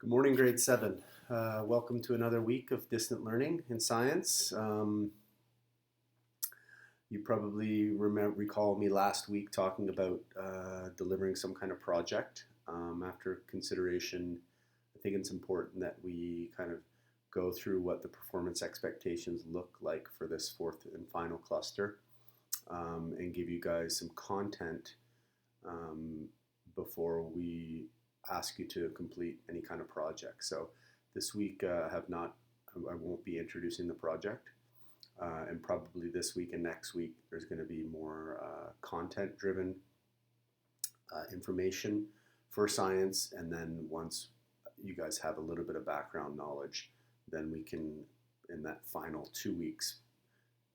Good morning, grade 7. Welcome to another week of distant learning in science. You probably recall me last week talking about delivering some kind of project. After consideration, I think it's important that we kind of go through what the performance expectations look like for this fourth and final cluster, and give you guys some content um, before we ask you to complete any kind of project. So this week I won't be introducing the project. And probably this week and next week, there's going to be more content driven information for science. And then once you guys have a little bit of background knowledge, then we can, in that final 2 weeks,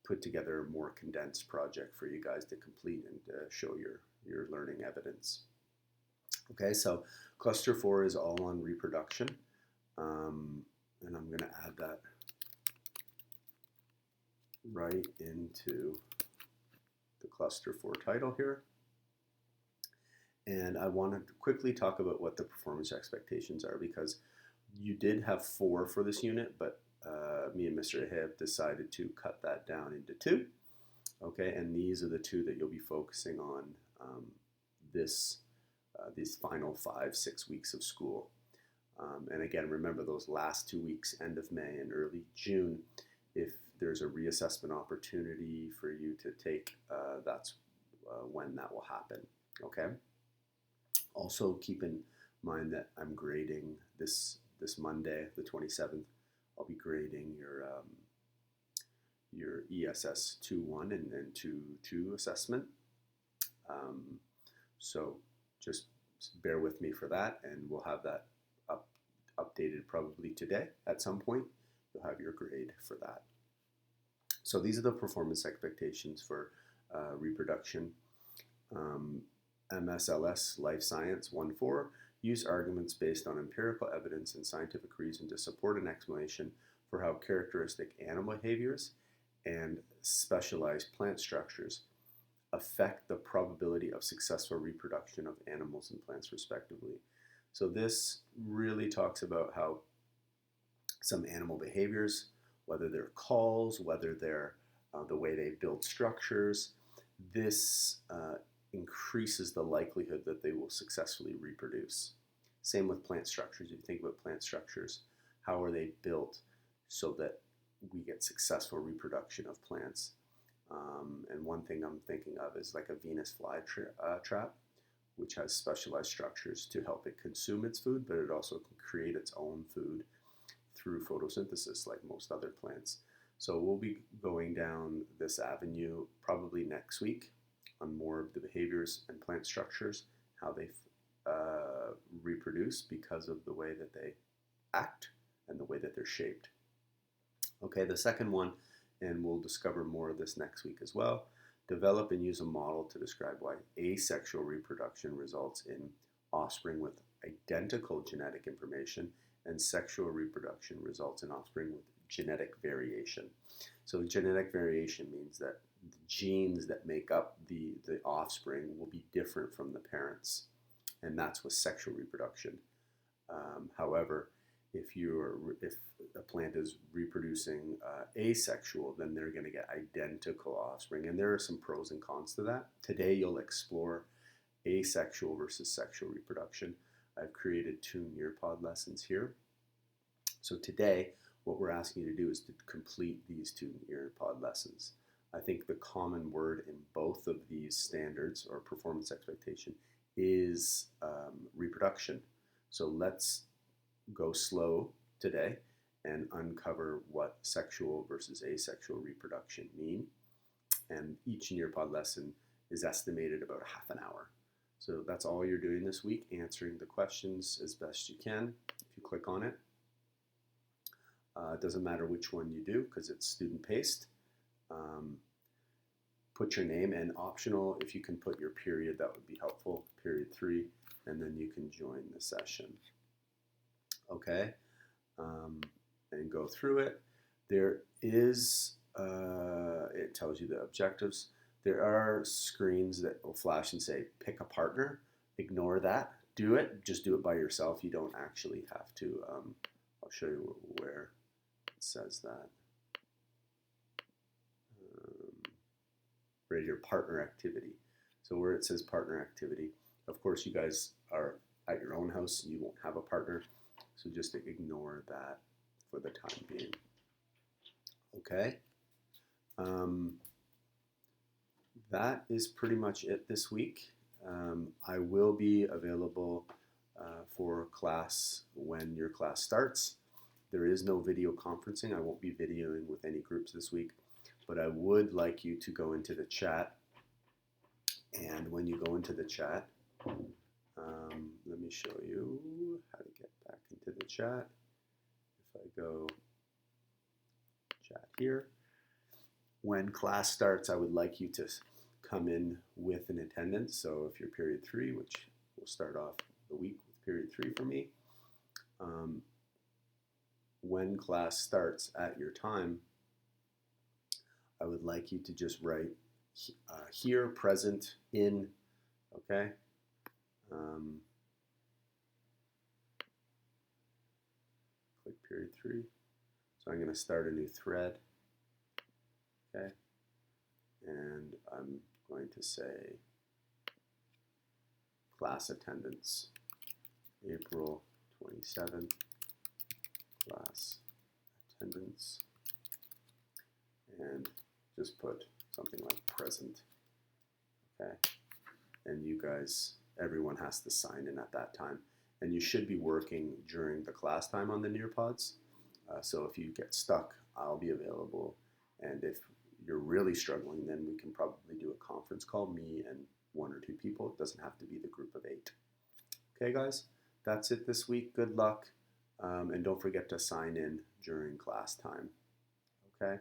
put together a more condensed project for you guys to complete and show your learning evidence. Okay, so cluster 4 is all on reproduction. And I'm going to add that right into the cluster 4 title here. And I want to quickly talk about what the performance expectations are, because you did have 4 for this unit, but me and Mr. have decided to cut that down into 2. Okay, and these are the 2 that you'll be focusing on these final 5-6 weeks of school. And again, remember those last 2 weeks, end of May and early June, if there's a reassessment opportunity for you to take, that's when that will happen. Okay. Also, keep in mind that I'm grading this Monday, the 27th. I'll be grading your ESS 2.1 and 2.2 assessment. So just bear with me for that, and we'll have that updated probably today at some point. You'll have your grade for that. So these are the performance expectations for reproduction. MSLS Life Science 1.4, use arguments based on empirical evidence and scientific reason to support an explanation for how characteristic animal behaviors and specialized plant structures affect the probability of successful reproduction of animals and plants respectively. So this really talks about how some animal behaviors, whether they're calls, whether they're the way they build structures, this increases the likelihood that they will successfully reproduce. Same with plant structures. If you think about plant structures, how are they built so that we get successful reproduction of plants? And one thing I'm thinking of is like a Venus flytrap, which has specialized structures to help it consume its food, but it also can create its own food through photosynthesis like most other plants. So we'll be going down this avenue probably next week on more of the behaviors and plant structures, how they reproduce because of the way that they act and the way that they're shaped. Okay, the second one, and we'll discover more of this next week as well, develop and use a model to describe why asexual reproduction results in offspring with identical genetic information and sexual reproduction results in offspring with genetic variation. So genetic variation means that the genes that make up the offspring will be different from the parents, and that's with sexual reproduction. However, if a plant is reproducing asexual, then they're going to get identical offspring, and there are some pros and cons to that. Today you'll explore asexual versus sexual reproduction. I've created 2 Nearpod lessons here. So today, what we're asking you to do is to complete these 2 Nearpod lessons. I think the common word in both of these standards or performance expectation is reproduction. So let's go slow today and uncover what sexual versus asexual reproduction mean. And each Nearpod lesson is estimated about half an hour. So that's all you're doing this week, answering the questions as best you can. If you click on it, it doesn't matter which one you do because it's student-paced. Put your name, and optional, if you can put your period, that would be helpful, period 3, and then you can join the session. Okay, and go through it. There is, it tells you the objectives. There are screens that will flash and say, pick a partner. Ignore that. do it, just do it by yourself. You don't actually have to. I'll show you where it says that. Right here, partner activity. So where it says partner activity, of course you guys are at your own house and you won't have a partner, so just ignore that for the time being. Okay, that is pretty much it this week. I will be available for class when your class starts. There is no video conferencing. I won't be videoing with any groups this week, but I would like you to go into the chat. And when you go into the chat, let me show you how to get back into the chat. If I go chat here, when class starts, I would like you to come in with an attendance. So if you're period 3, which will start off the week with period 3 for me, when class starts at your time, I would like you to just write here, present, in, okay? Click period 3. So I'm going to start a new thread, okay? And I'm going to say class attendance, April 27th, class attendance, and just put something like present, okay? And you guys, everyone has to sign in at that time. And you should be working during the class time on the Nearpods. So if you get stuck, I'll be available. And if you're really struggling, then we can probably do a conference call, me and 1 or 2 people. It doesn't have to be the group of 8. Okay, guys, that's it this week. Good luck. And don't forget to sign in during class time. Okay?